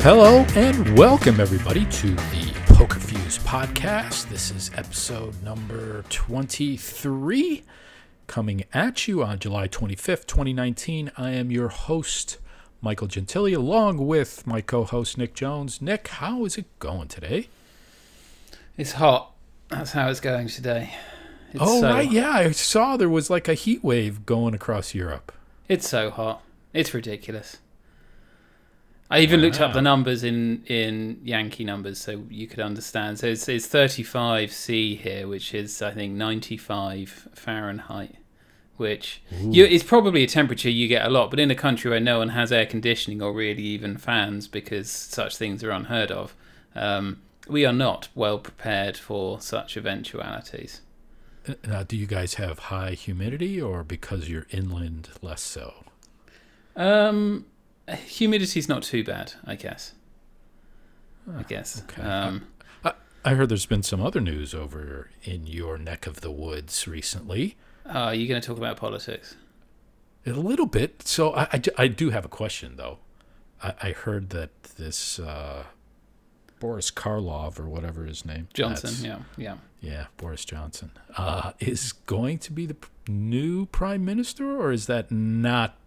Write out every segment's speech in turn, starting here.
Hello and welcome everybody to the Poker Fuse podcast. This is episode number 23 coming at you on July 25th, 2019. I am your host, Michael Gentili, along with my co-host, Nick Jones. Nick, how is it going today? It's hot. That's how it's going today. Right, yeah. I saw there was like a heat wave going across Europe. It's so hot. It's ridiculous. I even looked up the numbers in Yankee numbers so you could understand. So it's 35 C here, which is, I think, 95 Fahrenheit, which is probably a temperature you get a lot. But in a country where no one has air conditioning or really even fans, because such things are unheard of, we are not well prepared for such eventualities. Now, do you guys have high humidity, or because you're inland, less so? Humidity's not too bad, I guess. Okay. I heard there's been some other news over in your neck of the woods recently. Are you going to talk about politics? A little bit. So I do have a question, though. I heard that this Boris Karloff, or whatever his name. Johnson, yeah. Yeah, Boris Johnson. Is going to be the new prime minister, or is that not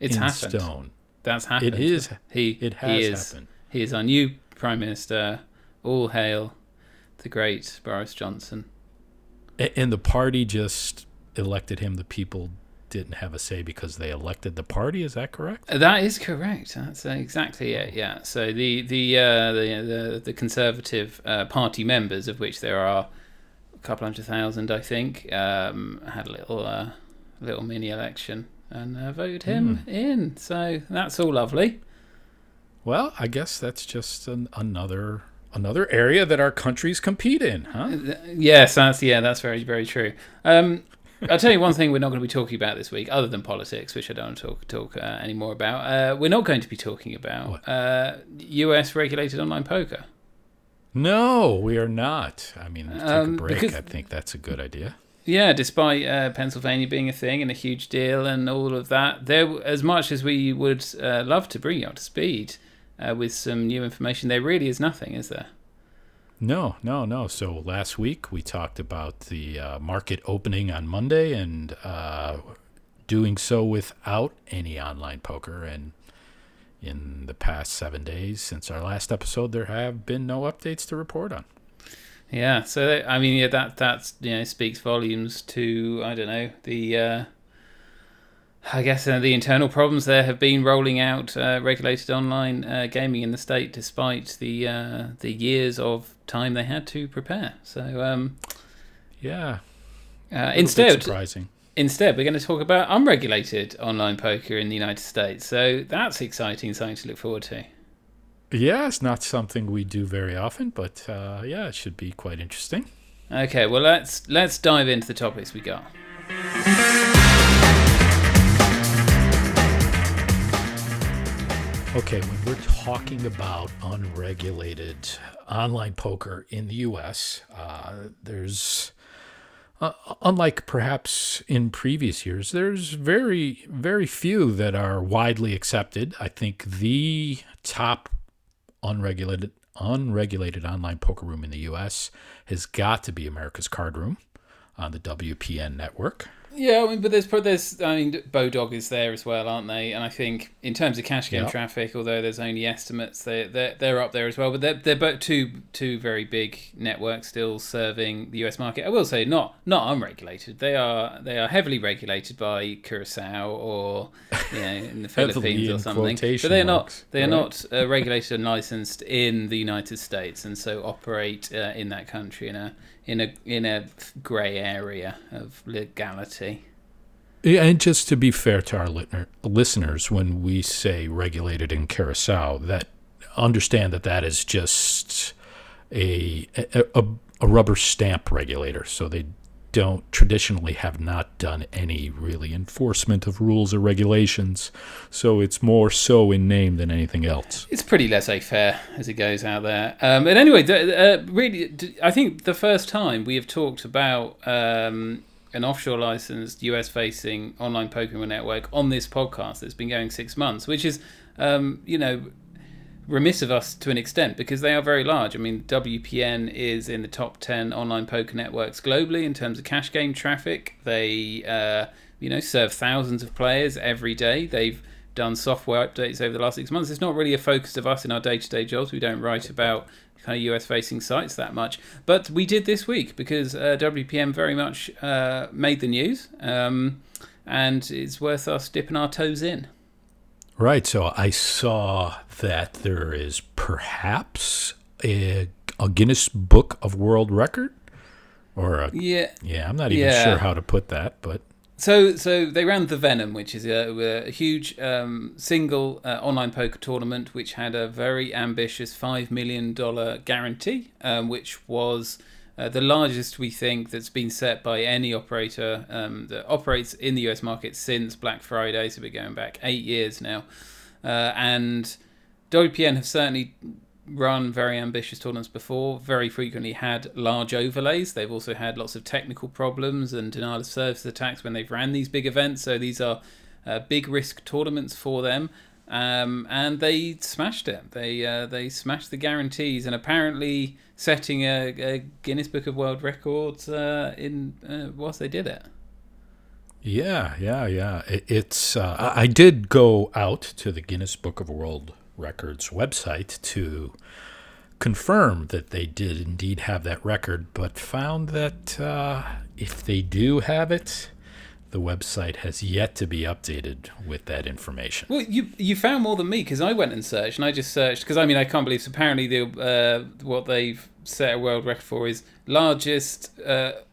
stone? That's happened. It is. It has happened. He is our new prime minister. All hail the great Boris Johnson. And the party just elected him. The people didn't have a say because they elected the party. Is that correct? That is correct. That's exactly it. Yeah. So the Conservative Party members, of which there are a couple 100,000, I think, had a little mini election and voted him in. So that's all lovely. Well, I guess that's just another area that our countries compete in, huh? Yes, that's very, very true. I'll tell you one thing we're not going to be talking about this week, other than politics, which I don't want to talk any more about. We're not going to be talking about US regulated online poker. No, we are not. I mean, take a break. I think that's a good idea. Yeah, despite Pennsylvania being a thing and a huge deal and all of that, as much as we would love to bring you up to speed with some new information, there really is nothing, is there? No. So last week we talked about the market opening on Monday and doing so without any online poker. And in the past 7 days since our last episode, there have been no updates to report on. Yeah, so I mean, that speaks volumes to, I don't know, the internal problems there have been rolling out regulated online gaming in the state, despite the years of time they had to prepare. So instead, surprising. Instead, we're going to talk about unregulated online poker in the United States. So that's exciting, something to look forward to. Yeah, it's not something we do very often, but it should be quite interesting. Okay, well, let's dive into the topics we got. Okay, when we're talking about unregulated online poker in the U.S., there's, unlike perhaps in previous years, there's very, very few that are widely accepted. I think the top unregulated online poker room in the U.S. has got to be America's Cardroom on the WPN network. Yeah, I mean, but there's Bodog is there as well, aren't they? And I think in terms of cash game traffic, although there's only estimates, they're up there as well. But they're both two very big networks still serving the US market. I will say not unregulated. They are heavily regulated by Curacao or in the Philippines or something. But they are not regulated and licensed in the United States, and so operate in that country in a grey area of legality. Yeah, and just to be fair to our listeners, when we say regulated in Curacao, that understand that is just a rubber stamp regulator. So they have not done any really enforcement of rules or regulations. So it's more so in name than anything else. It's pretty laissez-faire as it goes out there. But anyway, really, I think the first time we have talked about an offshore licensed US-facing online poker network on this podcast that's been going 6 months, which is, remiss of us to an extent because they are very large. I mean, WPN is in the top 10 online poker networks globally in terms of cash game traffic. They, serve thousands of players every day. They've done software updates over the last 6 months. It's not really a focus of us in our day-to-day jobs. We don't write about kind of US-facing sites that much. But we did this week because WPN very much made the news, and it's worth us dipping our toes in. Right, so I saw that there is perhaps a Guinness Book of World Record, I'm not even sure how to put that, but so they ran the Venom, which is a huge single online poker tournament, which had a very ambitious $5 million guarantee, which was the largest, we think, that's been set by any operator that operates in the US market since Black Friday. So we're going back 8 years now. And WPN have certainly run very ambitious tournaments before, very frequently had large overlays. They've also had lots of technical problems and denial of service attacks when they've ran these big events. So these are big risk tournaments for them. And they smashed it. They smashed the guarantees, and apparently setting a Guinness Book of World Records whilst they did it. Yeah. It's I did go out to the Guinness Book of World Records website to confirm that they did indeed have that record, but found that if they do have it, the website has yet to be updated with that information. Well, you found more than me, because I went and searched, and I just searched, because I can't believe, so apparently what they've set a world record for is largest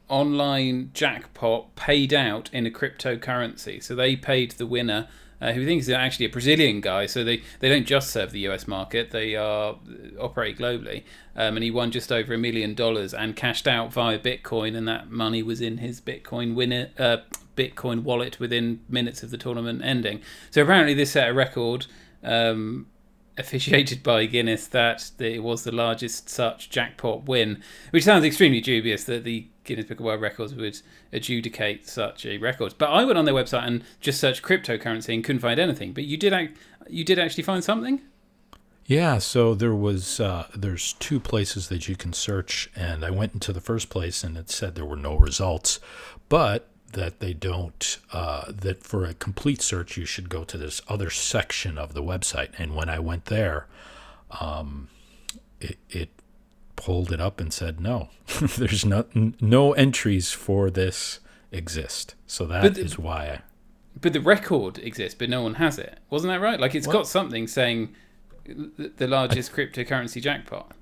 online jackpot paid out in a cryptocurrency. So they paid the winner, who thinks is actually a Brazilian guy, so they don't just serve the US market, they operate globally, and he won just over $1 million and cashed out via Bitcoin, and that money was in his Bitcoin Bitcoin wallet within minutes of the tournament ending. So apparently this set a record officiated by Guinness that it was the largest such jackpot win, which sounds extremely dubious that the Guinness Book of World Records would adjudicate such a record. But I went on their website and just searched cryptocurrency and couldn't find anything. But you did actually find something? Yeah, so there's two places that you can search, and I went into the first place and it said there were no results, but that they don't, that for a complete search you should go to this other section of the website. And when I went there, it pulled it up and said no, there's no entries for this exist. So that is why. But the record exists, but no one has it. Wasn't that right? Like it's got something saying the largest cryptocurrency jackpot.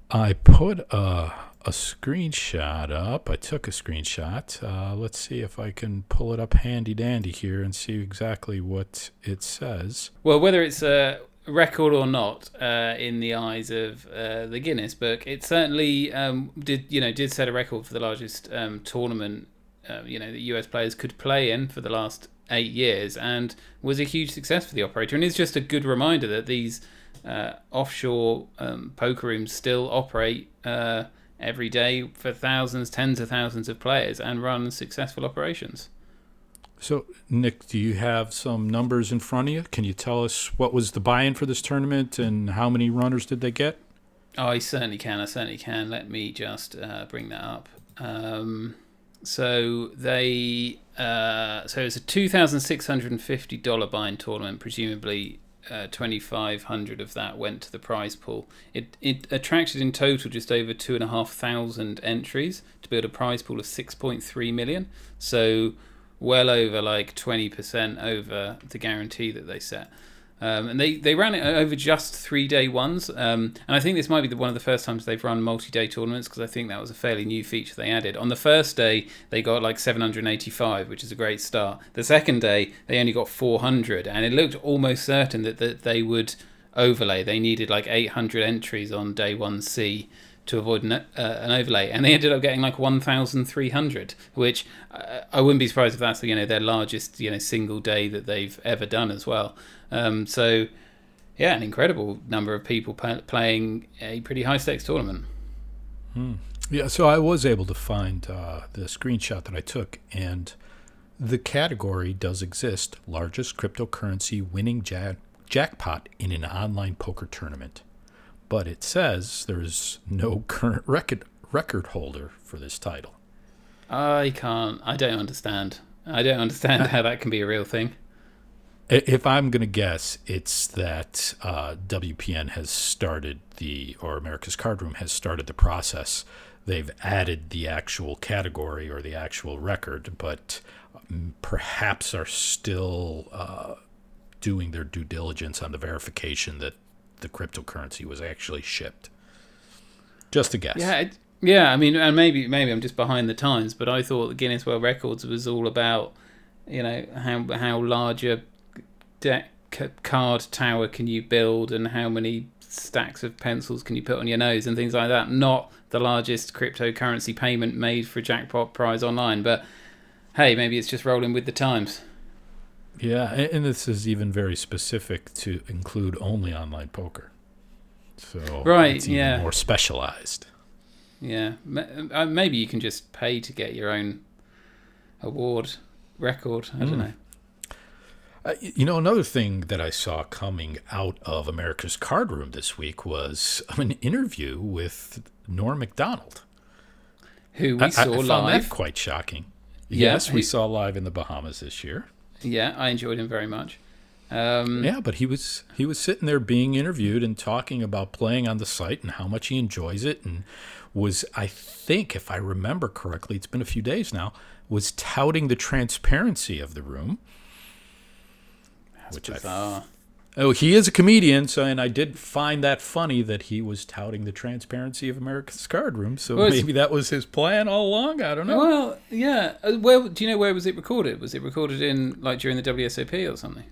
I put a screenshot up. I took a screenshot. Let's see if I can pull it up handy dandy here and see exactly what it says. Well, whether it's a record or not, in the eyes of the Guinness Book, it certainly did set a record for the largest tournament that US players could play in for the last 8 years, and was a huge success for the operator. And it's just a good reminder that these offshore poker rooms still operate every day for thousands, tens of thousands of players, and run successful operations. So, Nick, do you have some numbers in front of you? Can you tell us what was the buy-in for this tournament and how many runners did they get? Oh, I certainly can. Let me just bring that up. So it's a $2,650 buy-in tournament. Presumably, 2,500 of that went to the prize pool. It attracted in total just over 2,500 entries to build a prize pool of 6.3 million. So well over 20% over the guarantee that they set. And they ran it over just 3-day ones. And I think this might be one of the first times they've run multi-day tournaments, because I think that was a fairly new feature they added. On the first day, they got 785, which is a great start. The second day, they only got 400, and it looked almost certain that they would overlay. They needed 800 entries on day 1C to avoid an overlay, and they ended up getting 1,300, which I wouldn't be surprised if that's their largest single day that they've ever done as well. So yeah, an incredible number of people playing a pretty high stakes tournament. Yeah, so I was able to find the screenshot that I took, and the category does exist: largest cryptocurrency winning jackpot in an online poker tournament. But it says there's no current record holder for this title. I don't understand. I don't understand how that can be a real thing. If I'm going to guess, it's that WPN has started or America's Cardroom has started the process. They've added the actual category or the actual record, but perhaps are still doing their due diligence on the verification that the cryptocurrency was actually shipped. Just a guess. Yeah. I mean, and maybe I'm just behind the times, but I thought the Guinness World Records was all about, how large a card tower can you build and how many stacks of pencils can you put on your nose and things like that. Not the largest cryptocurrency payment made for a jackpot prize online, but hey, maybe it's just rolling with the times. Yeah, and this is even very specific to include only online poker. So it's even more specialized. Yeah, maybe you can just pay to get your own award record. I don't know. Another thing that I saw coming out of America's Cardroom this week was an interview with Norm Macdonald, who we saw live. I found that quite shocking. Yes, we saw live in the Bahamas this year. Yeah, I enjoyed him very much. But he was sitting there being interviewed and talking about playing on the site and how much he enjoys it, and was, I think, if I remember correctly, it's been a few days now, was touting the transparency of the room. That's bizarre. He is a comedian, and I did find that funny that he was touting the transparency of America's Cardroom. So maybe that was his plan all along. I don't know. Well, yeah. Well, do you know where was it recorded? Was it recorded in during the WSOP or something?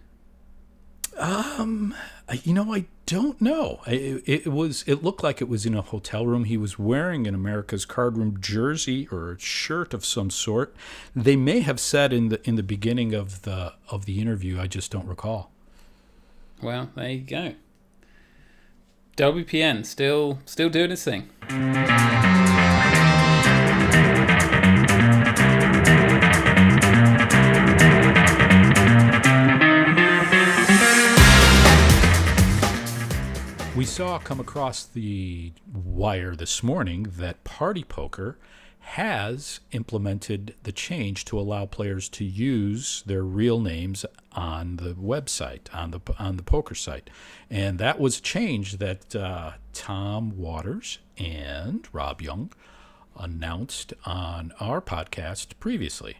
I don't know. It looked like it was in a hotel room. He was wearing an America's Cardroom jersey or a shirt of some sort. They may have said in the beginning of the interview. I just don't recall. Well, there you go. WPN still doing its thing. We saw come across the wire this morning that Party Poker has implemented the change to allow players to use their real names on the website, on the poker site. And that was a change that Tom Waters and Rob Young announced on our podcast previously.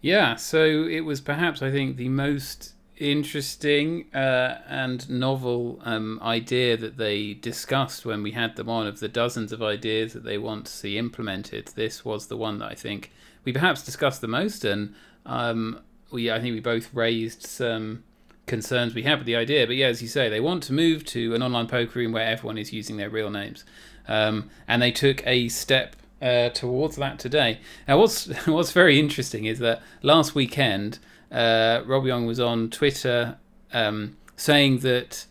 Yeah, so it was perhaps, I think, the most interesting and novel idea that they discussed when we had them on. Of the dozens of ideas that they want to see implemented, this was the one that I think we perhaps discussed the most, and I think we both raised some concerns we had with the idea. But yeah, as you say, they want to move to an online poker room where everyone is using their real names, and they took a step towards that today. Now, what's very interesting is that last weekend, Rob Young was on Twitter saying that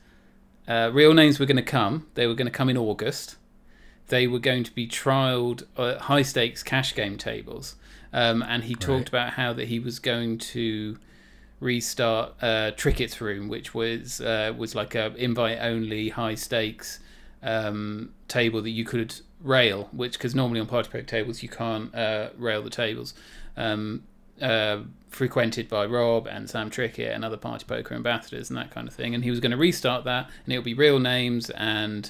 real names were going to come. They were going to come in August. They were going to be trialled high-stakes cash game tables. And he talked about how that he was going to restart Tricket's Room, which was like a invite-only high-stakes table that you could rail, because normally on party poker tables you can't rail the tables. Frequented by Rob and Sam Trickett and other party poker ambassadors and that kind of thing. And he was going to restart that, and it'll be real names, and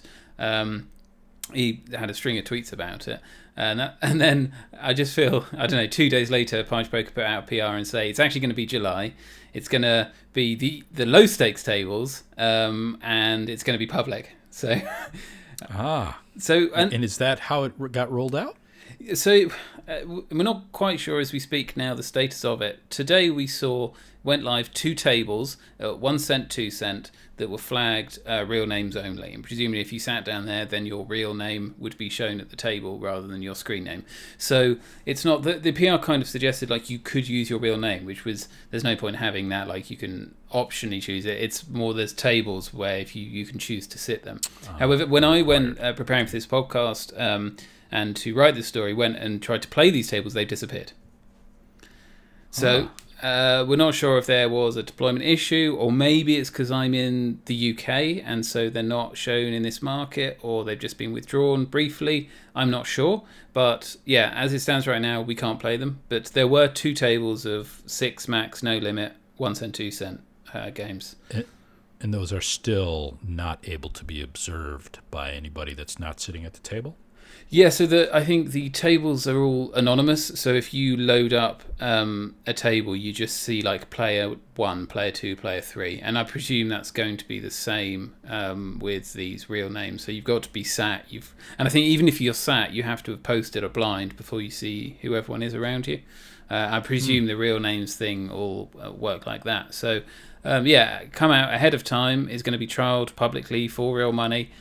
he had a string of tweets about it. And then I just feel, I don't know, 2 days later, Party Poker put out PR and say it's actually going to be July. It's going to be the low stakes tables, and it's going to be public. So, and is that how it got rolled out? So we're not quite sure as we speak now the status of it. Today we went live 2 tables, 1 cent, 2 cent, that were flagged real names only. And presumably if you sat down there, then your real name would be shown at the table rather than your screen name. So it's not the PR kind of suggested like you could use your real name, which was, there's no point having that, like you can optionally choose it. It's more there's tables where if you can choose to sit them. However, when I went preparing for this podcast and to write this story, went and tried to play these tables, they've disappeared. So We're not sure if there was a deployment issue, or maybe it's because I'm in the UK and so they're not shown in this market, or they've just been withdrawn briefly. I'm not sure. But yeah, as it stands right now, we can't play them. But there were 2 tables of 6 max, no limit, 1 cent, 2 cent games. And those are still not able to be observed by anybody that's not sitting at the table? Yeah, so I think the tables are all anonymous. So if you load up a table, you just see like player 1, player 2, player 3. And I presume that's going to be the same with these real names. So you've got to be sat. And I think even if you're sat, you have to have posted a blind before you see who everyone is around you. I presume the real names thing all work like that. So yeah, come out ahead of time, is going to be trialled publicly for real money.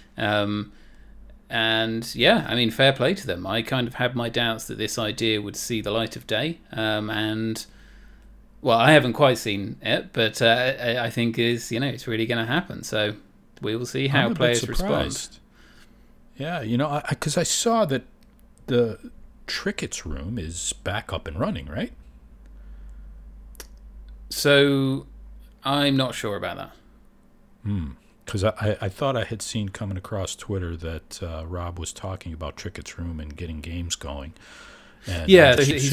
And yeah, I mean, fair play to them. I kind of had my doubts that this idea would see the light of day. And well, I haven't quite seen it, but I think it's really going to happen. So we will see how players respond. Yeah, because I saw that the Trickets room is back up and running, right? So I'm not sure about that. Because I thought I had seen coming across Twitter that Rob was talking about Trickets room and getting games going. And yeah, so he's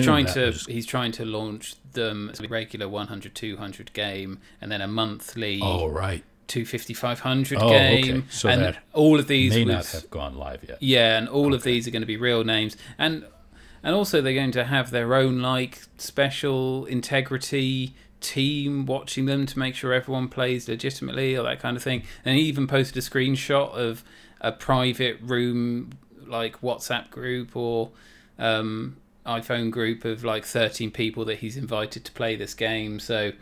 trying to launch them as a regular 100, 200 game, and then a monthly 250, 500 game. Okay. So and that all of these may not have gone live yet. Yeah, and all of these are going to be real names, and also they're going to have their own like special integrity team watching them to make sure everyone plays legitimately or that kind of thing. And he even posted a screenshot of a private room like WhatsApp group or iPhone group of like 13 people that he's invited to play this game. So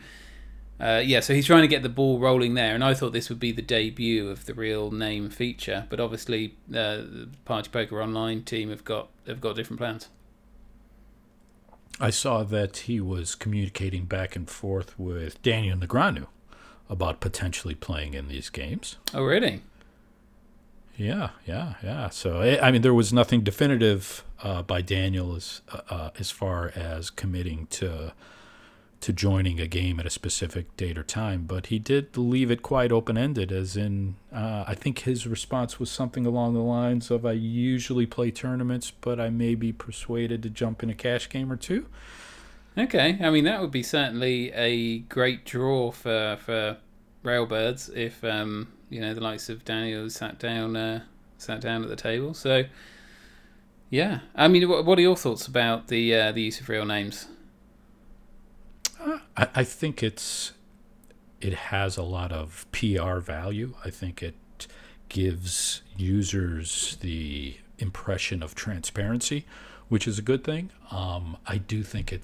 so he's trying to get the ball rolling there, and I thought this would be the debut of the real name feature, but obviously the Party Poker Online team have got different plans. I saw that he was communicating back and forth with Daniel Negreanu about potentially playing in these games. Oh, really? Yeah. So, I mean, there was nothing definitive by Daniel as far as committing to joining a game at a specific date or time, but he did leave it quite open-ended, as in, I think his response was something along the lines of, I usually play tournaments, but I may be persuaded to jump in a cash game or two. Okay, I mean, that would be certainly a great draw for Railbirds if, the likes of Daniel sat down at the table. So, yeah. I mean, what are your thoughts about the use of real names? I think it has a lot of PR value. I think it gives users the impression of transparency, which is a good thing. I do think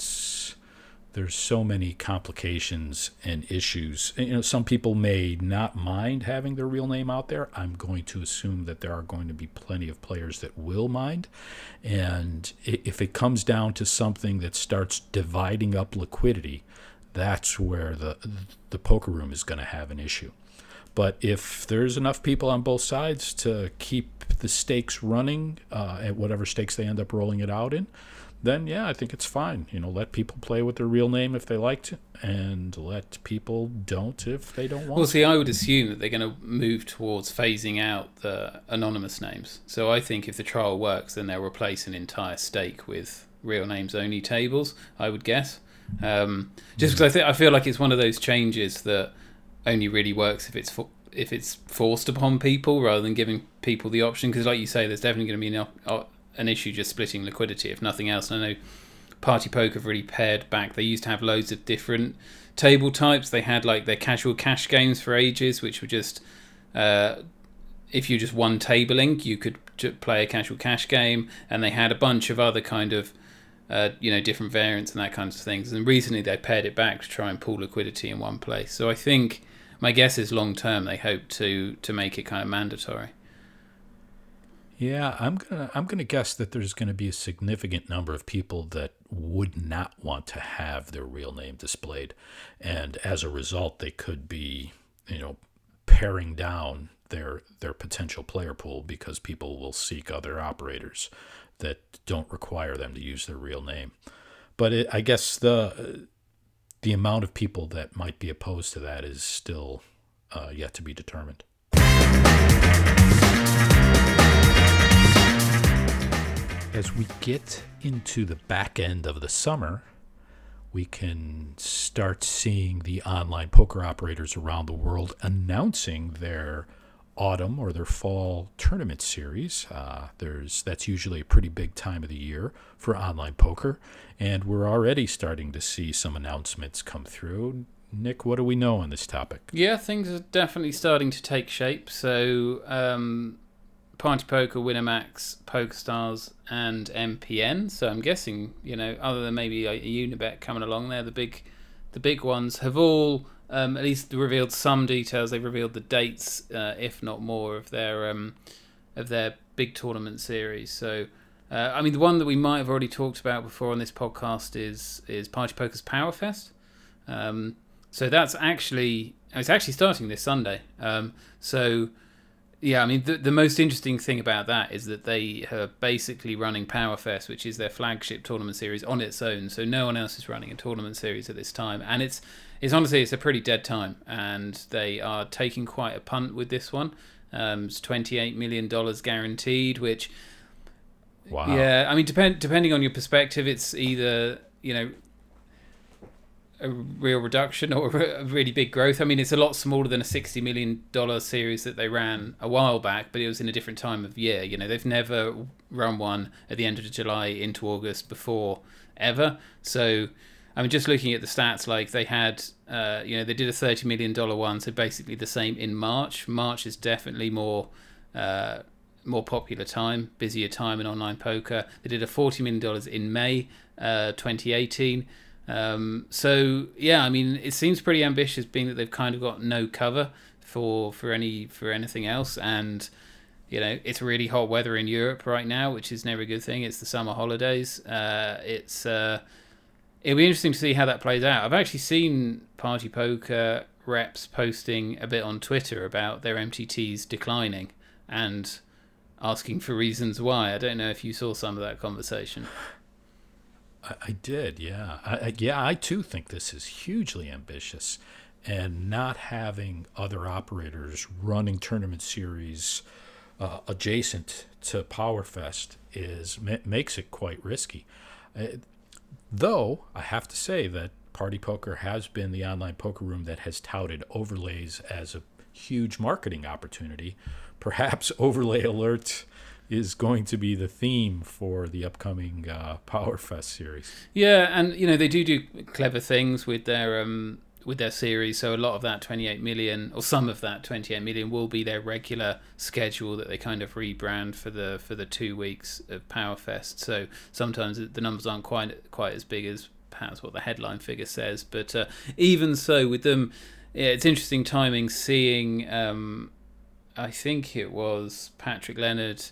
there's so many complications and issues. Some people may not mind having their real name out there. I'm going to assume that there are going to be plenty of players that will mind. And if it comes down to something that starts dividing up liquidity, that's where the poker room is going to have an issue. But if there's enough people on both sides to keep the stakes running at whatever stakes they end up rolling it out in, then yeah, I think it's fine. Let people play with their real name if they like to, and let people don't if they don't want to. Well, see, I would assume that they're going to move towards phasing out the anonymous names. So I think if the trial works, then they'll replace an entire stake with real names only tables, I would guess. Just because I feel like it's one of those changes that only really works if it's forced upon people rather than giving people the option. Because like you say, there's definitely going to be an issue just splitting liquidity, if nothing else. And I know Party Poker have really pared back. They used to have loads of different table types. They had like their casual cash games for ages, which were just if you just one tabling, you could play a casual cash game. And they had a bunch of other kind of different variants and that kinds of things. And recently they pared it back to try and pool liquidity in one place. So I think my guess is long term they hope to make it kind of mandatory. Yeah, I'm gonna guess that there's gonna be a significant number of people that would not want to have their real name displayed, and as a result, they could be, paring down their potential player pool because people will seek other operators that don't require them to use their real name. But I guess the the amount of people that might be opposed to that is still yet to be determined. As we get into the back end of the summer, we can start seeing the online poker operators around the world announcing their autumn or their fall tournament series. That's usually a pretty big time of the year for online poker, and we're already starting to see some announcements come through. Nick, what do we know on this topic? Yeah, things are definitely starting to take shape. So, partypoker, Winamax, PokerStars, and MPN. So I'm guessing, other than maybe a Unibet coming along there, the big ones have all at least revealed some details. They've revealed the dates, if not more, of their big tournament series. So, the one that we might have already talked about before on this podcast is PartyPoker's PowerFest. So it's actually starting this Sunday. Yeah, the most interesting thing about that is that they are basically running PowerFest, which is their flagship tournament series, on its own. So no one else is running a tournament series at this time, and it's honestly a pretty dead time, and they are taking quite a punt with this one. It's $28 million guaranteed, which, wow. Yeah, depending on your perspective, it's either a real reduction or a really big growth. It's a lot smaller than a $60 million series that they ran a while back, but it was in a different time of year. They've never run one at the end of July into August before, ever. So, just looking at the stats, like they had, they did a $30 million one, so basically the same in March. March is definitely more popular time, busier time in online poker. They did a $40 million in May 2018. It seems pretty ambitious, being that they've kind of got no cover for anything else, and it's really hot weather in Europe right now, which is never a good thing. It's the summer holidays. It'll be interesting to see how that plays out. I've actually seen Party Poker reps posting a bit on Twitter about their MTTs declining and asking for reasons why. I don't know if you saw some of that conversation. I did, yeah. I too think this is hugely ambitious, and not having other operators running tournament series adjacent to PowerFest makes it quite risky. Though I have to say that Party Poker has been the online poker room that has touted overlays as a huge marketing opportunity. Perhaps Overlay Alert is going to be the theme for the upcoming PowerFest series. Yeah, and they do clever things with their series. So a lot of that 28 million, or some of that 28 million, will be their regular schedule that they kind of rebrand for the 2 weeks of PowerFest. So sometimes the numbers aren't quite as big as perhaps what the headline figure says. But even so, with them, it's interesting timing. Seeing, I think it was Patrick Leonard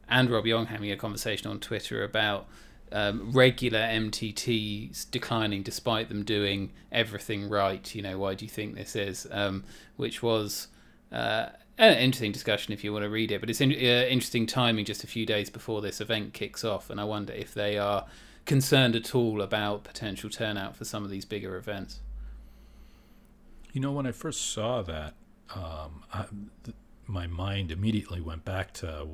and Rob Young having a conversation on Twitter about regular MTTs declining despite them doing everything right. Why do you think this is? Which was an interesting discussion if you want to read it. But it's interesting timing just a few days before this event kicks off. And I wonder if they are concerned at all about potential turnout for some of these bigger events. When I first saw that, my mind immediately went back to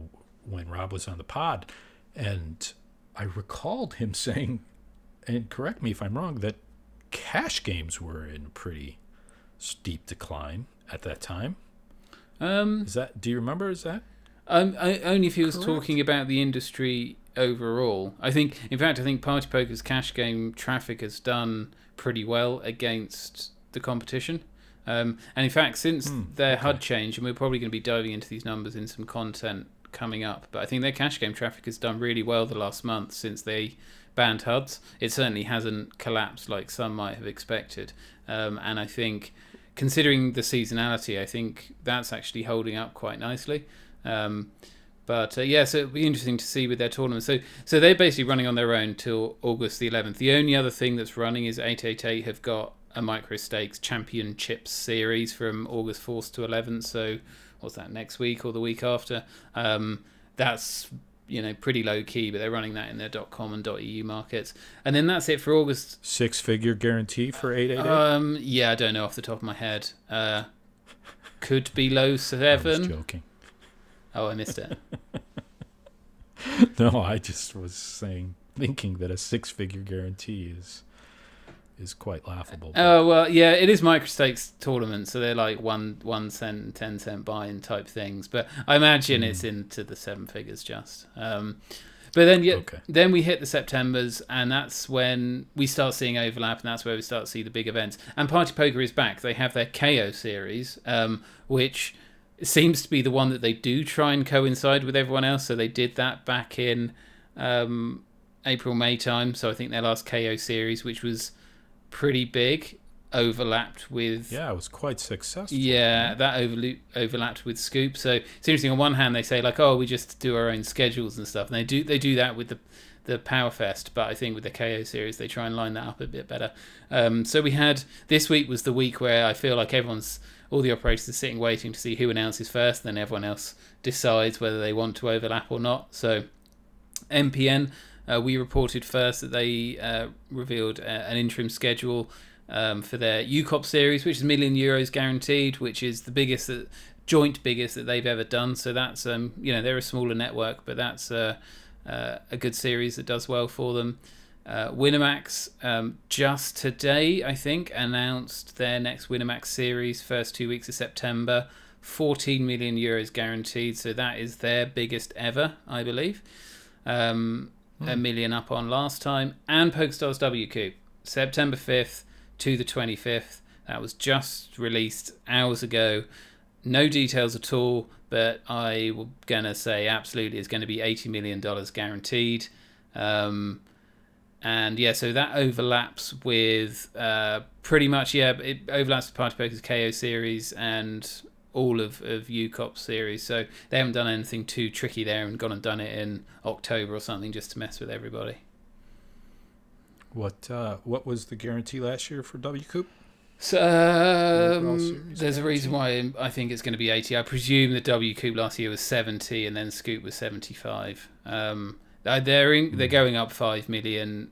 when Rob was on the pod, and I recalled him saying, and correct me if I'm wrong, that cash games were in pretty steep decline at that time. Do you remember? Is that only if he was correct? Talking about the industry overall? I think Party Poker's cash game traffic has done pretty well against the competition. And in fact, since their HUD change, and we're probably going to be diving into these numbers in some content coming up, but I think their cash game traffic has done really well the last month since they banned HUDs. It certainly hasn't collapsed like some might have expected, and I think, considering the seasonality, I think that's actually holding up quite nicely. So it'll be interesting to see with their tournament. So they're basically running on their own till August the 11th. The only other thing that's running is 888 have got a micro stakes championships series from August 4th to 11th. So what's that, next week or the week after? That's pretty low key, but they're running that in their .com and .eu markets. And then that's it for August. 6-figure guarantee for 888? Yeah, I don't know off the top of my head. Could be low 7. I was joking. Oh, I missed it. No, I just was thinking that a 6-figure guarantee is quite laughable. Oh, well, yeah, it is micro-stakes tournaments, so they're like 1 cent and 10 cent buy-in type things. But I imagine it's into the 7 figures just. But then then we hit the Septembers, and that's when we start seeing overlap, and that's where we start to see the big events. And Party Poker is back. They have their KO series, which seems to be the one that they do try and coincide with everyone else. So they did that back in April, May time. So I think their last KO series, which was pretty big, overlapped with... Yeah, it was quite successful. Yeah, that overlapped with Scoop. So it's interesting. On one hand, they say like, "Oh, we just do our own schedules and stuff," and they do that with the Powerfest. But I think with the KO series, they try and line that up a bit better. So we had this week was the week where I feel like all the operators are sitting waiting to see who announces first, and then everyone else decides whether they want to overlap or not. So MPN. We reported first that they revealed an interim schedule for their UCOP series, which is €1 million guaranteed, which is the joint biggest that they've ever done. So that's they're a smaller network, but that's a good series that does well for them. Winamax just today, I think, announced their next Winamax series, first 2 weeks of September, €14 million guaranteed. So that is their biggest ever, I believe. $1 million up on last time. And PokerStars WCOOP, September 5th to the 25th. That was just released hours ago. No details at all, but I'm going to say absolutely it's going to be $80 million guaranteed. And yeah, so that overlaps with pretty much, it overlaps with Party Poker's KO series and all of UCOP series. So they haven't done anything too tricky there and gone and done it in October or something just to mess with everybody. What was the guarantee last year for WCOOP? So there's a reason why I think it's going to be 80. I presume the WCOOP last year was 70 and then Scoop was 75. They're going up 5 million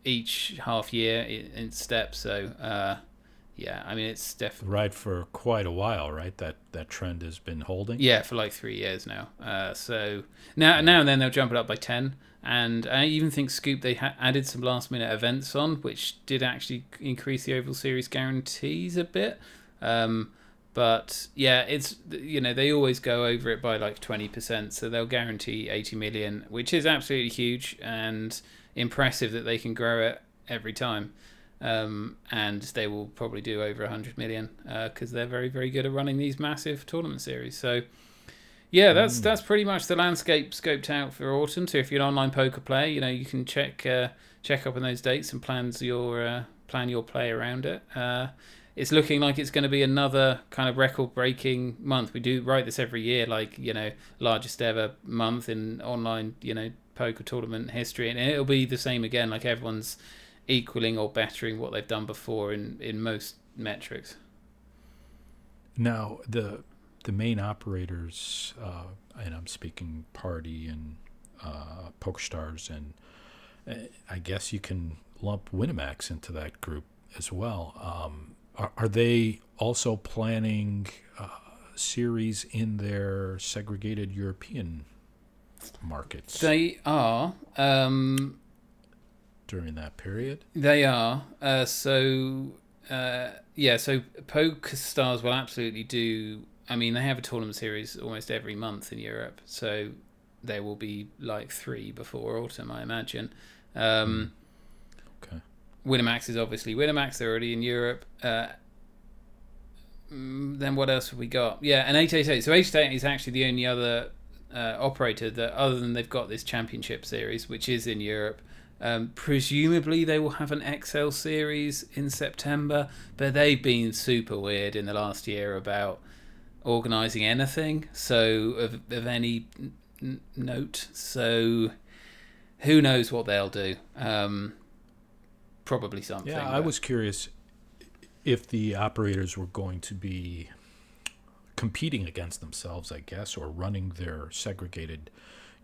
each half year in steps. So yeah, I mean it's definitely right for quite a while, right? That trend has been holding. Yeah, for like 3 years now. So now and then they'll jump it up by 10. And I even think Scoop, they added some last minute events on, which did actually increase the overall series guarantees a bit. But yeah, it's they always go over it by like 20%, so they'll guarantee 80 million, which is absolutely huge and impressive that they can grow it every time. And they will probably do over 100 million because they're very, very good at running these massive tournament series. So yeah, that's pretty much the landscape scoped out for autumn. So if you're an online poker player, you can check up on those dates and plan your play around it. It's looking like it's going to be another kind of record-breaking month. We do write this every year, like largest ever month in online poker tournament history, and it'll be the same again. Like everyone's equaling or bettering what they've done before in most metrics. Now the main operators, and I'm speaking Party and PokerStars, and I guess you can lump Winamax into that group as well. Are they also planning series in their segregated European markets? They are. During that period? They are. So PokerStars will absolutely do. I mean, they have a tournament series almost every month in Europe, so there will be like 3 before autumn, I imagine. Okay. Winamax is obviously Winamax. They're already in Europe. Then what else have we got? Yeah, and 888. So 888 is actually the only other operator that, other than they've got this championship series, which is in Europe. Presumably they will have an XL series in September, but they've been super weird in the last year about organising anything of any note. So who knows what they'll do. Probably something. Yeah, I was curious if the operators were going to be competing against themselves, I guess, or running their segregated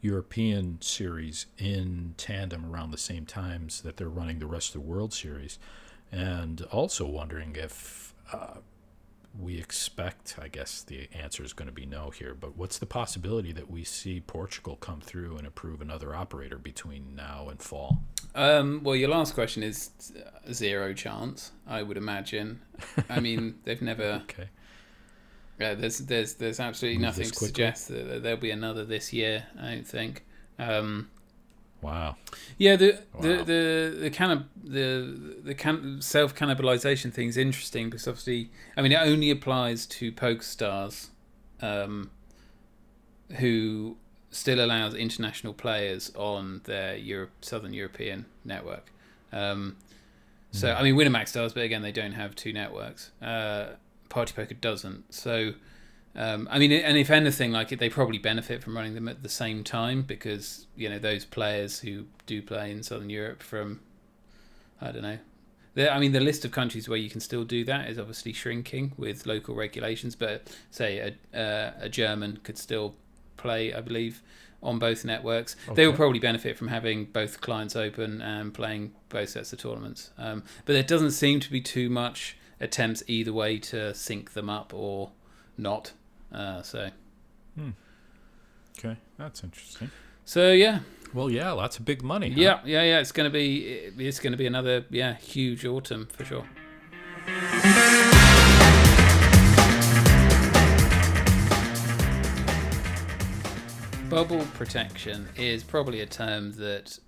European series in tandem around the same times that they're running the rest of the World Series. And also wondering if we expect, I guess the answer is going to be no here, but what's the possibility that we see Portugal come through and approve another operator between now and fall? Well, your last question is zero chance, I would imagine. I mean, they've never. Okay. Yeah, there's absolutely Move nothing this to quickly? suggest that there'll be another this year. I don't think. Wow. Yeah, the self cannibalization thing is interesting because obviously, I mean, it only applies to poker stars, who still allows international players on their Southern European network. So I mean, Winamax does, but again, they don't have two networks. Partypoker doesn't. So I mean, and if anything, like they probably benefit from running them at the same time because those players who do play in Southern Europe from, I don't know. I mean, the list of countries where you can still do that is obviously shrinking with local regulations. But say a German could still play, I believe, on both networks. Okay. They will probably benefit from having both clients open and playing both sets of tournaments. But there doesn't seem to be too much attempts either way to sync them up or not. Okay, that's interesting. So yeah. Well, yeah, lots of big money. Yeah, huh? yeah. It's gonna be another huge autumn for sure. Bubble protection is probably a term that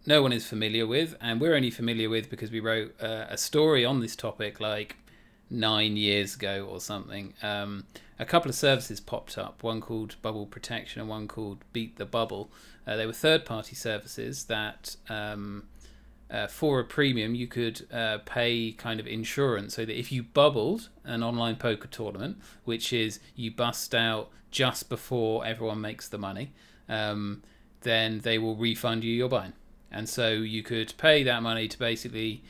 no one is familiar with, and we're only familiar with because we wrote a story on this topic like 9 years ago or something. A couple of services popped up, one called Bubble Protection and one called Beat the Bubble. They were third-party services that for a premium you could pay kind of insurance so that if you bubbled an online poker tournament, which is you bust out just before everyone makes the money, then they will refund you your buy-in. And so you could pay that money to basically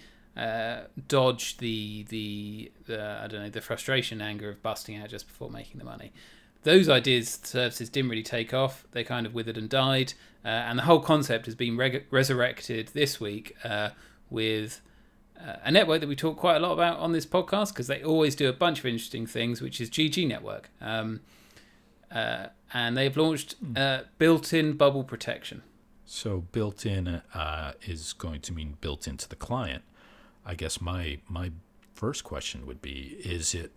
dodge the I don't know, the frustration, anger of busting out just before making the money. Those services didn't really take off. They kind of withered and died, and the whole concept has been resurrected this week with a network that we talk quite a lot about on this podcast because they always do a bunch of interesting things, which is GGNetwork, and they've launched built-in bubble protection. So built-in is going to mean built into the client. I guess my first question would be: is it?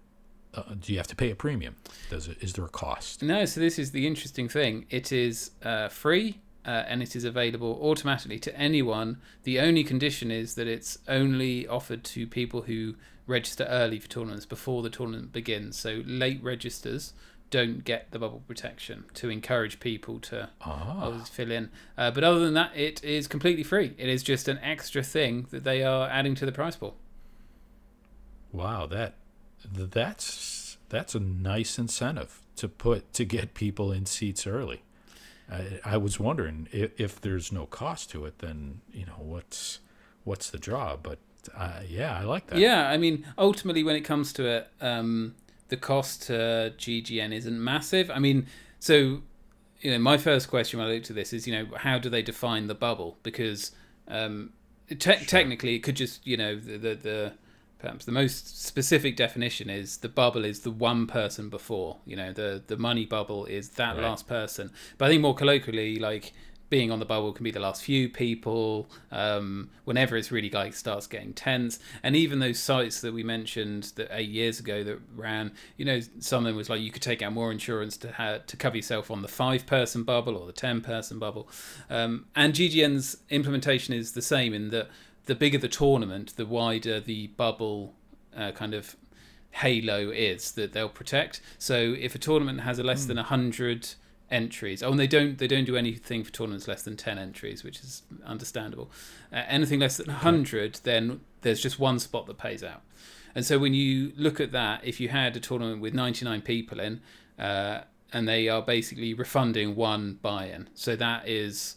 Do you have to pay a premium? Is there a cost? No. So this is the interesting thing. It is free and it is available automatically to anyone. The only condition is that it's only offered to people who register early for tournaments before the tournament begins. So late registers don't get the bubble protection to encourage people to fill in. But other than that, it is completely free. It is just an extra thing that they are adding to the price pool. Wow, that's a nice incentive to get people in seats early. I was wondering if there's no cost to it, then what's the draw? But yeah, I like that. Yeah, I mean, ultimately, when it comes to it, the cost to GGN isn't massive. I mean, so my first question when I looked at this is how do they define the bubble? Because technically, it could just the perhaps the most specific definition is the bubble is the one person before. The money bubble is that right. Last person. But I think more colloquially, like being on the bubble can be the last few people. Whenever it's really starts getting tense, and even those sites that we mentioned that 8 years ago that ran, some of them was like you could take out more insurance to cover yourself on the 5-person bubble or the 10-person bubble. And GGN's implementation is the same in that the bigger the tournament, the wider the bubble kind of halo is that they'll protect. So if a tournament has a less than 100 entries, and they don't do anything for tournaments less than 10 entries, which is understandable. Anything less than 100, then there's just one spot that pays out. And so when you look at that, if you had a tournament with 99 people in, and they are basically refunding one buy-in, so that is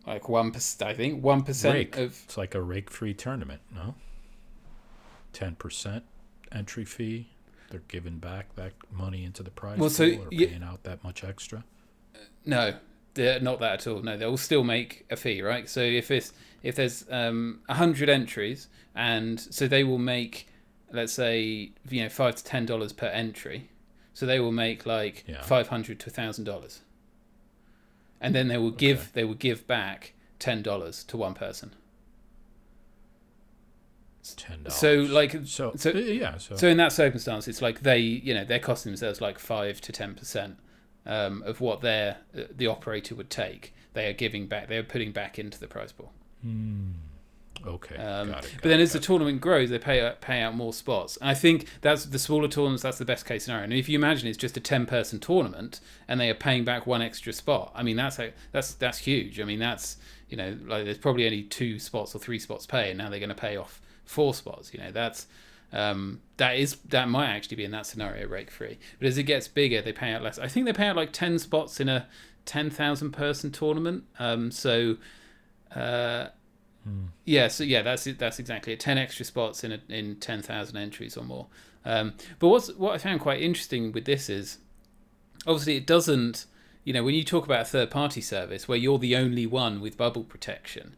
like 1%. I think 1% of. It's like a rake-free tournament, no? 10% entry fee. They're giving back that money into the prize pool or paying out that much extra? No. they're not that at all. No, they'll still make a fee, right? So if there's 100 entries, and so they will make, let's say, $5 to $10 per entry. So they will make like $500 to $1,000, and then they will give back $10 to one person. $10. So in that circumstance, it's like they're costing themselves like 5 to 10% of what the operator would take. They are giving back. They are putting back into the prize pool. Okay, but then as the tournament grows, they pay out more spots. And I think that's the smaller tournaments. That's the best case scenario. And if you imagine it's just a 10-person tournament and they are paying back one extra spot, I mean that's huge. I mean that's like there's probably only 2 spots or 3 spots pay, and now they're going to pay off 4 spots. That might actually be in that scenario rake free. But as it gets bigger, they pay out less. I think they pay out like 10 spots in a 10,000 person tournament. That's exactly it. 10 extra spots in 10,000 entries or more. But what I found quite interesting with this is, obviously it doesn't, when you talk about a third party service where you're the only one with bubble protection,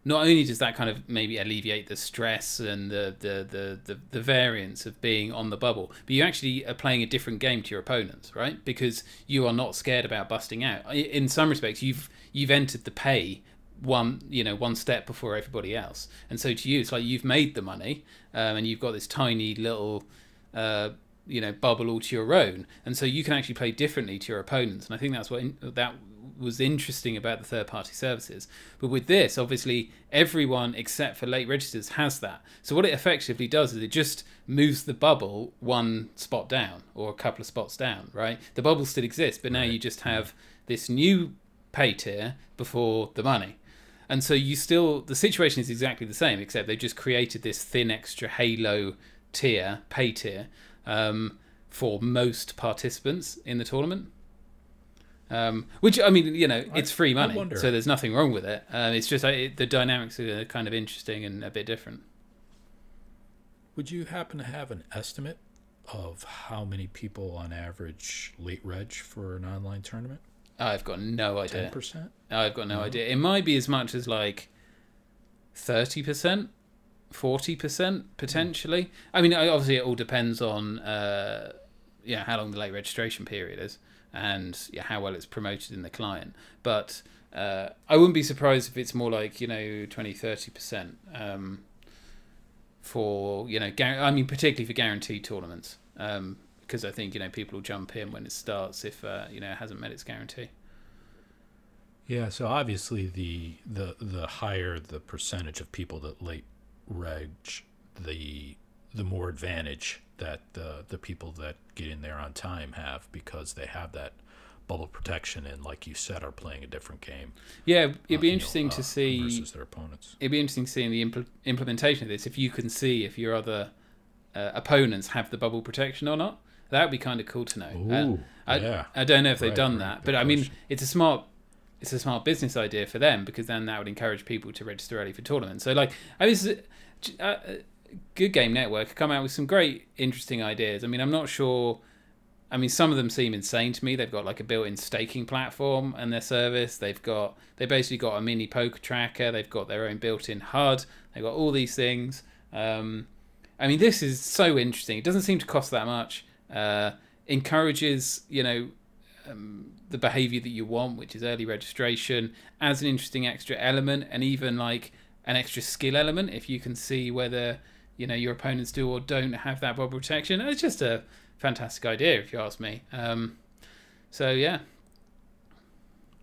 not only does that kind of maybe alleviate the stress and the variance of being on the bubble, but you actually are playing a different game to your opponents, right? Because you are not scared about busting out. In some respects, you've entered the pay one step before everybody else, and so to you it's like you've made the money, and you've got this tiny little bubble all to your own, and so you can actually play differently to your opponents. And I think that's that was interesting about the third party services. But with this, obviously everyone except for late registers has that. So what it effectively does is it just moves the bubble one spot down or a couple of spots down, right? The bubble still exists, but now you just have this new pay tier before the money. And so the situation is exactly the same, except they've just created this thin extra halo pay tier, for most participants in the tournament. Which, I mean, it's free money, so there's nothing wrong with it. It's just the dynamics are kind of interesting and a bit different. Would you happen to have an estimate of how many people on average late reg for an online tournament? I've got no idea. 10%? I've got no idea. It might be as much as like 30%, 40% potentially. I mean, obviously it all depends on how long the late registration period is and how well it's promoted in the client. But I wouldn't be surprised if it's more like 20-30% for particularly for guaranteed tournaments. Because I think people will jump in when it starts if it hasn't met its guarantee. Yeah, so obviously the higher the percentage of people that late reg, the more advantage that the people that get in there on time have, because they have that bubble protection and, like you said, are playing a different game. Yeah, it'd be interesting to see versus their opponents. It'd be interesting seeing the implementation of this. If you can see if your other opponents have the bubble protection or not. That would be kind of cool to know. Ooh, I don't know if they've done that, but I mean, it's a smart business idea for them, because then that would encourage people to register early for tournaments. So, like, Good Game Network come out with some great, interesting ideas. I mean, I'm not sure. I mean, some of them seem insane to me. They've got like a built-in staking platform and their service. They basically got a mini poker tracker. They've got their own built-in HUD. They've got all these things. I mean, this is so interesting. It doesn't seem to cost that much. Encourages the behavior that you want, which is early registration, as an interesting extra element, and even like an extra skill element if you can see whether your opponents do or don't have that bubble protection. It's just a fantastic idea, if you ask me.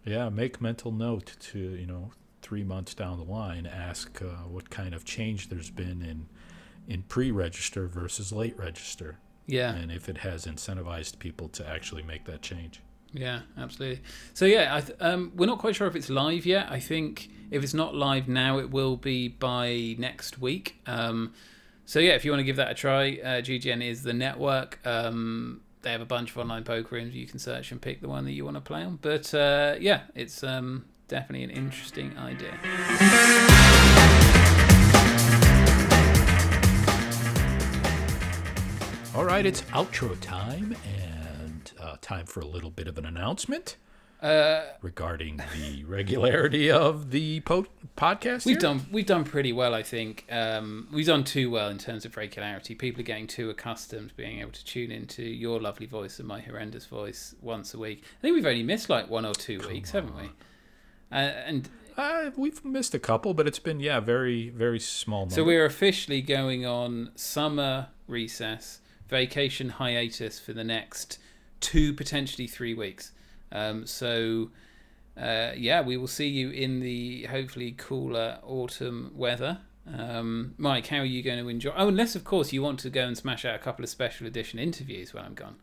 Make mental note to 3 months down the line, ask what kind of change there's been in pre-register versus late register. Yeah. And if it has incentivized people to actually make that change. Yeah, absolutely. So we're not quite sure if it's live yet. I think if it's not live now, it will be by next week. If you want to give that a try, GGN is the network. They have a bunch of online poker rooms. You can search and pick the one that you want to play on. But it's definitely an interesting idea. All right, it's outro time, and time for a little bit of an announcement. regarding the regularity of the podcast? We've done pretty well, I think. We've done too well in terms of regularity. People are getting too accustomed to being able to tune into your lovely voice and my horrendous voice once a week. I think we've only missed like 1 or 2 weeks, haven't we? And we've missed a couple, but it's been very, very small number. So we're officially going on summer recess, vacation hiatus for the next 2, potentially 3 weeks. We will see you in the hopefully cooler autumn weather. Mike, how are you going to enjoy? Oh, unless of course you want to go and smash out a couple of special edition interviews when I'm gone.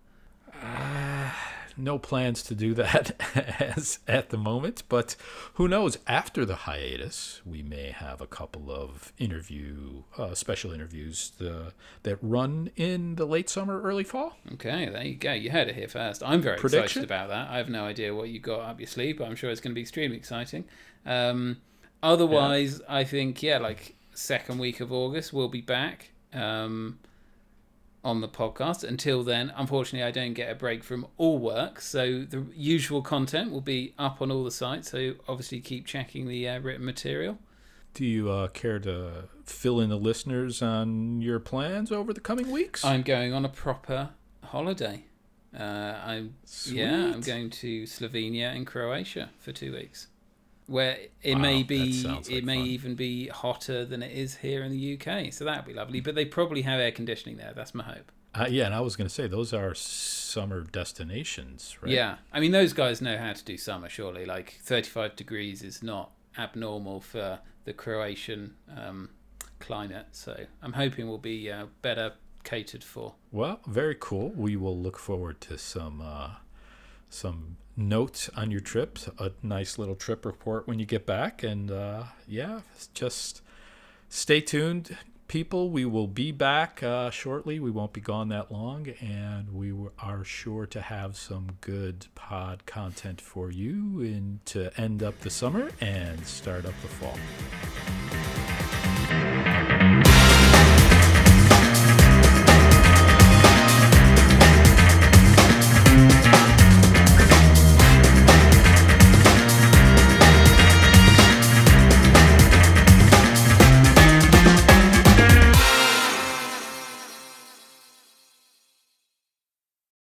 No plans to do that as at the moment, but who knows? After the hiatus, we may have a couple of special interviews that run in the late summer, early fall. Okay, there you go. You heard it here first. I'm very excited about that. I have no idea what you got up your sleeve, but I'm sure it's going to be extremely exciting. Otherwise, I think, like second week of August, we'll be back. On the podcast. Until then, unfortunately, I don't get a break from all work, so the usual content will be up on all the sites, so obviously keep checking the written material. Do you care to fill in the listeners on your plans over the coming weeks? I'm going on a proper holiday. I'm going to Slovenia and Croatia for 2 weeks, where it may even be hotter than it is here in the UK. So that'd be lovely. But they probably have air conditioning there. That's my hope. And I was going to say, those are summer destinations, right? Yeah. I mean, those guys know how to do summer, surely. Like 35 degrees is not abnormal for the Croatian climate. So I'm hoping we'll be better catered for. Well, very cool. We will look forward to some notes on your trip, a nice little trip report when you get back, and just stay tuned, people. We will be back shortly. We won't be gone that long, and we are sure to have some good pod content for you to end up the summer and start up the fall.